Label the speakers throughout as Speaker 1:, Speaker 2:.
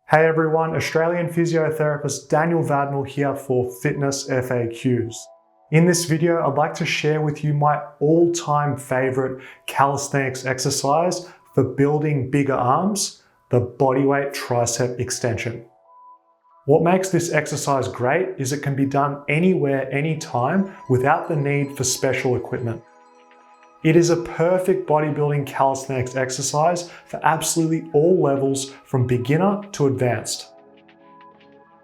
Speaker 1: Hey everyone, Australian physiotherapist Daniel Vadnal here for Fitness FAQs. In this video, I'd like to share with you my all-time favorite calisthenics exercise for building bigger arms, the bodyweight tricep extension. What makes this exercise great is it can be done anywhere, anytime, without the need for special equipment. It is a perfect bodybuilding calisthenics exercise for absolutely all levels from beginner to advanced.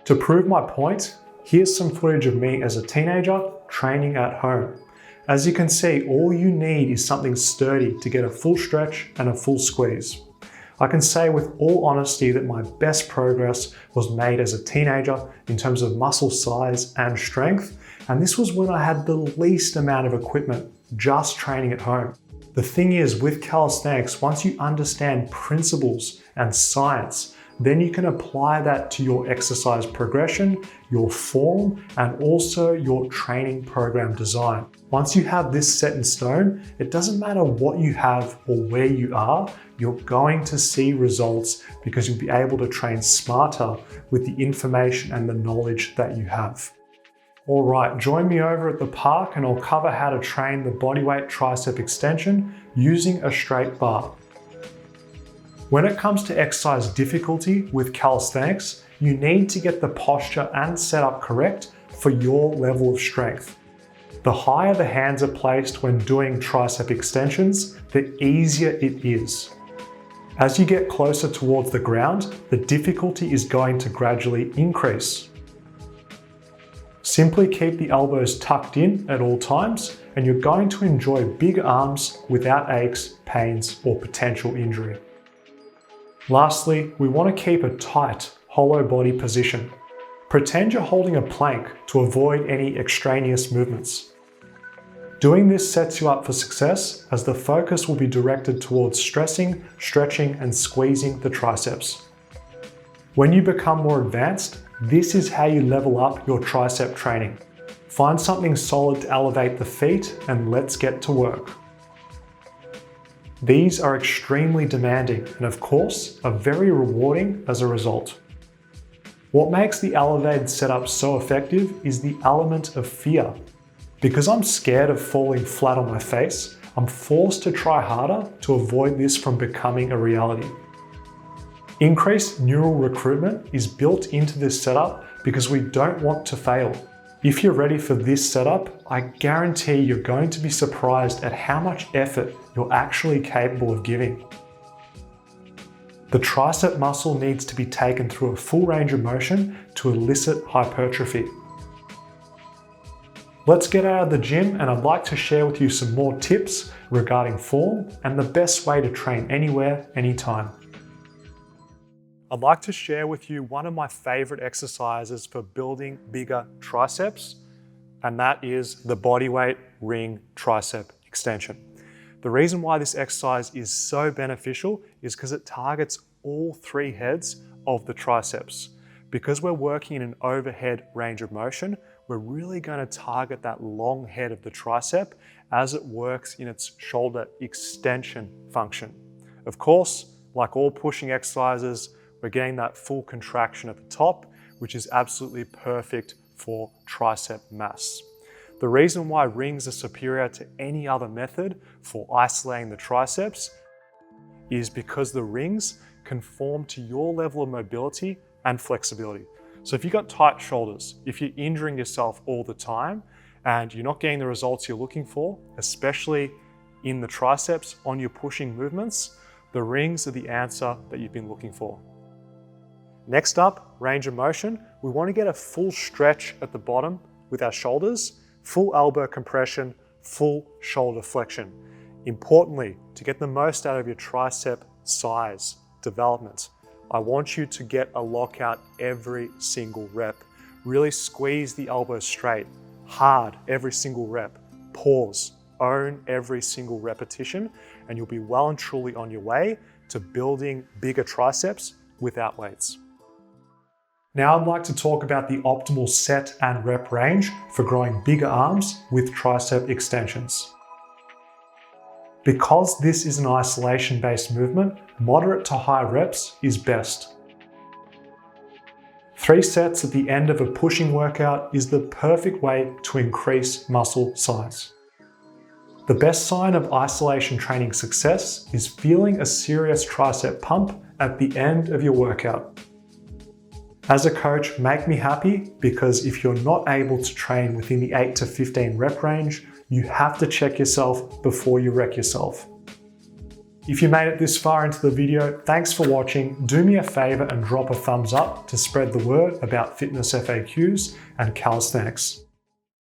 Speaker 1: To prove my point, here's some footage of me as a teenager training at home. As you can see, all you need is something sturdy to get a full stretch and a full squeeze. I can say with all honesty that my best progress was made as a teenager in terms of muscle size and strength, and this was when I had the least amount of equipment, just training at home. The thing is, with calisthenics, once you understand principles and science, then you can apply that to your exercise progression, your form, and also your training program design. Once you have this set in stone, it doesn't matter what you have or where you are, you're going to see results because you'll be able to train smarter with the information and the knowledge that you have. All right, join me over at the park and I'll cover how to train the bodyweight tricep extension using a straight bar. When it comes to exercise difficulty with calisthenics, you need to get the posture and setup correct for your level of strength. The higher the hands are placed when doing tricep extensions, the easier it is. As you get closer towards the ground, the difficulty is going to gradually increase. Simply keep the elbows tucked in at all times, and you're going to enjoy big arms without aches, pains, or potential injury. Lastly, we want to keep a tight, hollow body position. Pretend you're holding a plank to avoid any extraneous movements. Doing this sets you up for success as the focus will be directed towards stressing, stretching, and squeezing the triceps. When you become more advanced, this is how you level up your tricep training. Find something solid to elevate the feet and let's get to work. These are extremely demanding and of course are very rewarding as a result. What makes the elevated setup so effective is the element of fear. Because I'm scared of falling flat on my face, I'm forced to try harder to avoid this from becoming a reality. Increased neural recruitment is built into this setup because we don't want to fail. If you're ready for this setup, I guarantee you're going to be surprised at how much effort you're actually capable of giving. The tricep muscle needs to be taken through a full range of motion to elicit hypertrophy. Let's get out of the gym and I'd like to share with you some more tips regarding form and the best way to train anywhere, anytime. I'd like to share with you one of my favorite exercises for building bigger triceps, and that is the bodyweight ring tricep extension. The reason why this exercise is so beneficial is because it targets all three heads of the triceps. Because we're working in an overhead range of motion, we're really going to target that long head of the tricep as it works in its shoulder extension function. Of course, like all pushing exercises, we're getting that full contraction at the top, which is absolutely perfect for tricep mass. The reason why rings are superior to any other method for isolating the triceps is because the rings conform to your level of mobility and flexibility. So if you've got tight shoulders, if you're injuring yourself all the time and you're not getting the results you're looking for, especially in the triceps on your pushing movements, the rings are the answer that you've been looking for. Next up, range of motion. We want to get a full stretch at the bottom with our shoulders, full elbow compression, full shoulder flexion. Importantly, to get the most out of your tricep size development, I want you to get a lockout every single rep. Really squeeze the elbows straight, hard every single rep. Pause, own every single repetition, and you'll be well and truly on your way to building bigger triceps without weights. Now I'd like to talk about the optimal set and rep range for growing bigger arms with tricep extensions. Because this is an isolation-based movement, moderate to high reps is best. 3 sets at the end of a pushing workout is the perfect way to increase muscle size. The best sign of isolation training success is feeling a serious tricep pump at the end of your workout. As a coach, make me happy, because if you're not able to train within the 8 to 15 rep range, you have to check yourself before you wreck yourself. If you made it this far into the video, thanks for watching. Do me a favor and drop a thumbs up to spread the word about fitness FAQs and calisthenics.